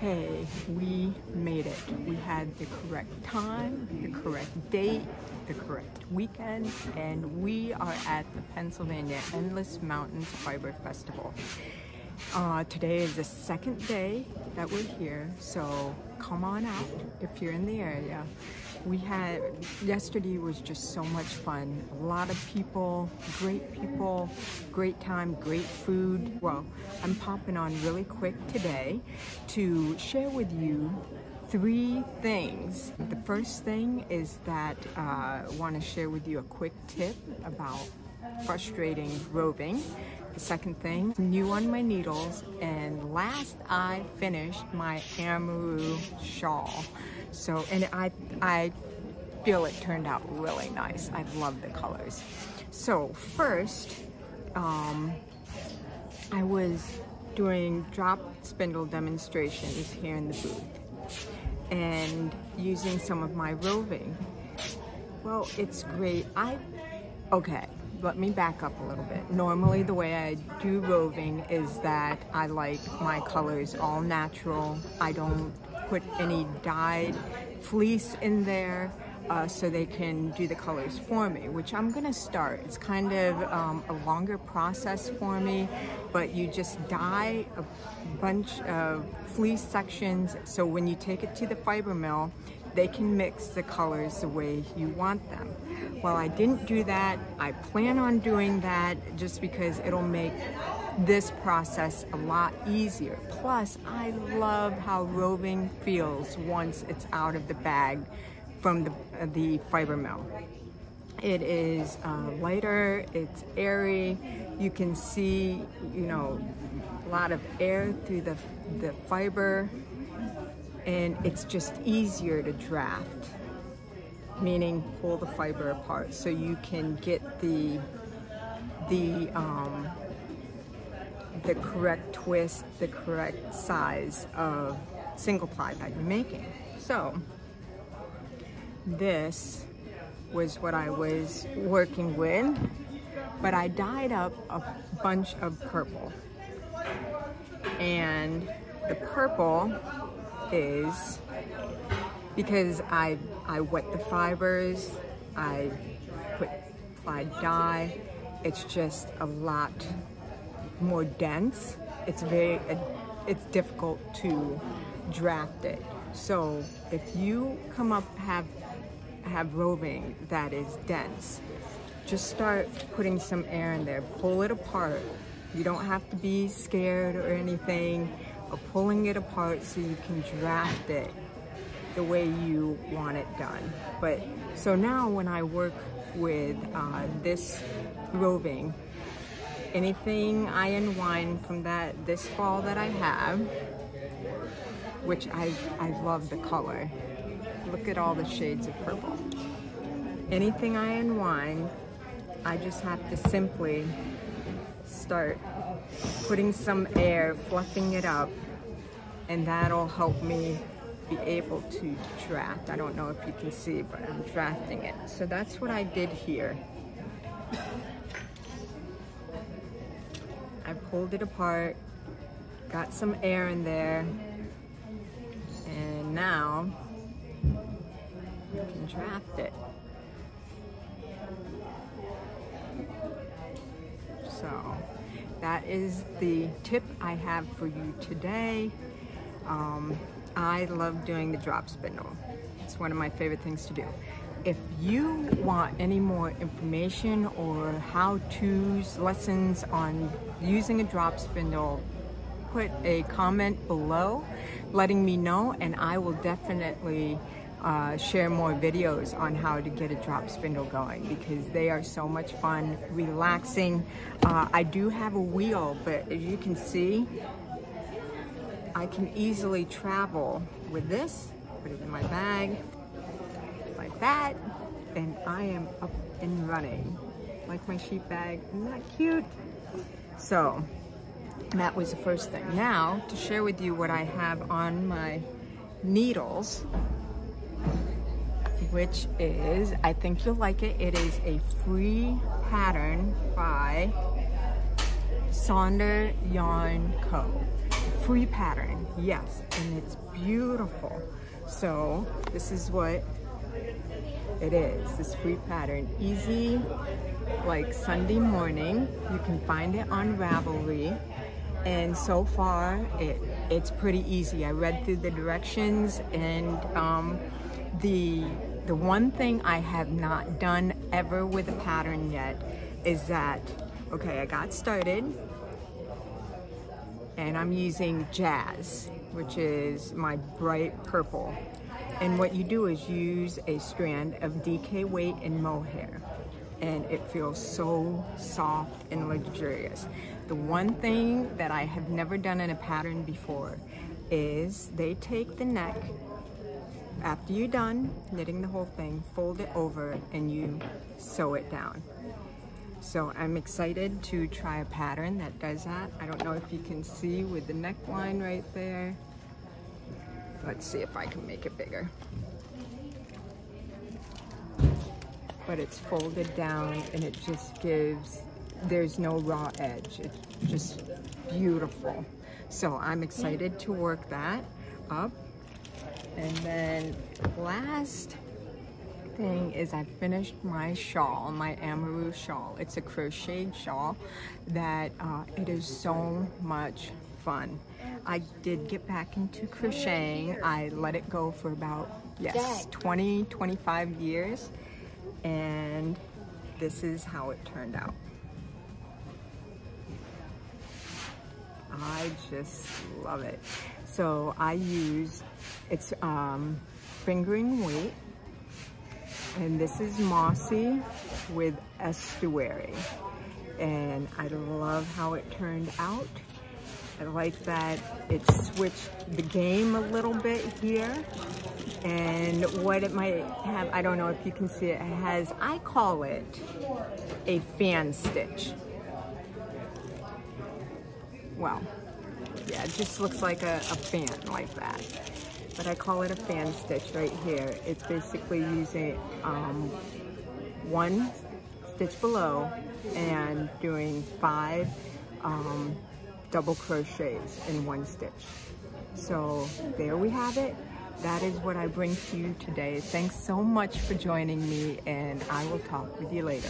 Okay, we made it. We had the correct time, the correct date, the correct weekend, and we are at the Pennsylvania Endless Mountains Fiber Festival. Today is the second day that we're here, so come on out if you're in the area. Yesterday was just so much fun. A lot of people, great time, great food. Well, I'm popping on really quick today to share with you 3 things. The first thing is that I want to share with you a quick tip about frustrating roving. The second thing, new on my needles, and last I finished my Amaru shawl. So, and I feel it turned out really nice. I love the colors. So first, I was doing drop spindle demonstrations here in the booth and using some of my roving. Well, it's great. Okay, let me back up a little bit. Normally the way I do roving is that I like my colors all natural. I don't put any dyed fleece in there so they can do the colors for me, which I'm gonna start. It's kind of a longer process for me, but you just dye a bunch of fleece sections, so when you take it to the fiber mill, they can mix the colors the way you want them. Well, I didn't do that. I plan on doing that just because it'll make this process a lot easier. Plus, I love how roving feels once it's out of the bag from the fiber mill. It is lighter, it's airy. You can see, you know, a lot of air through the fiber, and it's just easier to draft, meaning pull the fiber apart so you can get the correct twist, the correct size of single ply that you're making. So this was what I was working with, but I dyed up a bunch of purple, and the purple is because I wet the fibers, I applied dye. It's just a lot more dense. It's difficult to draft it. So if you come up have roving that is dense, just start putting some air in there. Pull it apart. You don't have to be scared or anything of pulling it apart so you can draft it the way you want it done. But so now when I work with this roving, anything I unwind from this fall that I have, which I love the color. Look at all the shades of purple. Anything I unwind, I just have to simply start putting some air, fluffing it up, and that'll help me be able to draft. I don't know if you can see, but I'm drafting it. So that's what I did here. I pulled it apart, got some air in there, and now you can draft it. So that is the tip I have for you today. I love doing the drop spindle. It's one of my favorite things to do. If you want any more information or how-tos, lessons on using a drop spindle, put a comment below letting me know, and I will definitely share more videos on how to get a drop spindle going, because they are so much fun, relaxing. I do have a wheel, but as you can see, I can easily travel with this, put it in my bag like that, and I am up and running. Like my sheep bag, isn't that cute? So that was the first thing. Now to share with you what I have on my needles, which is, I think you'll like it. It is a free pattern by Sonder Yarn Co. Free pattern, yes, and it's beautiful. So this is what it is, this free pattern. Easy, like Sunday morning. You can find it on Ravelry. And so far, it's pretty easy. I read through the directions, and the one thing I have not done ever with a pattern yet is that, okay, I got started, and I'm using Jazz, which is my bright purple. And what you do is use a strand of DK weight and mohair, and it feels so soft and luxurious. The one thing that I have never done in a pattern before is they take the neck, after you're done knitting the whole thing, fold it over and you sew it down. So I'm excited to try a pattern that does that. I don't know if you can see with the neckline right there. Let's see if I can make it bigger. But it's folded down and it just gives, there's no raw edge. It's just beautiful. So I'm excited to work that up. And then last thing is I finished my shawl, my Amaru shawl. It's a crocheted shawl that it is so much fun. I did get back into crocheting. I let it go for about, yes, 20, 25 years. And this is how it turned out. I just love it. So I use, it's fingering weight, and this is mossy with estuary. And I love how it turned out. I like that it switched the game a little bit here. And what it might have, I don't know if you can see it, it has, I call it a fan stitch. Well, yeah, it just looks like a fan like that. But I call it a fan stitch right here. It's basically using one stitch below and doing 5 double crochets in 1 stitch. So there we have it. That is what I bring to you today. Thanks so much for joining me, and I will talk with you later.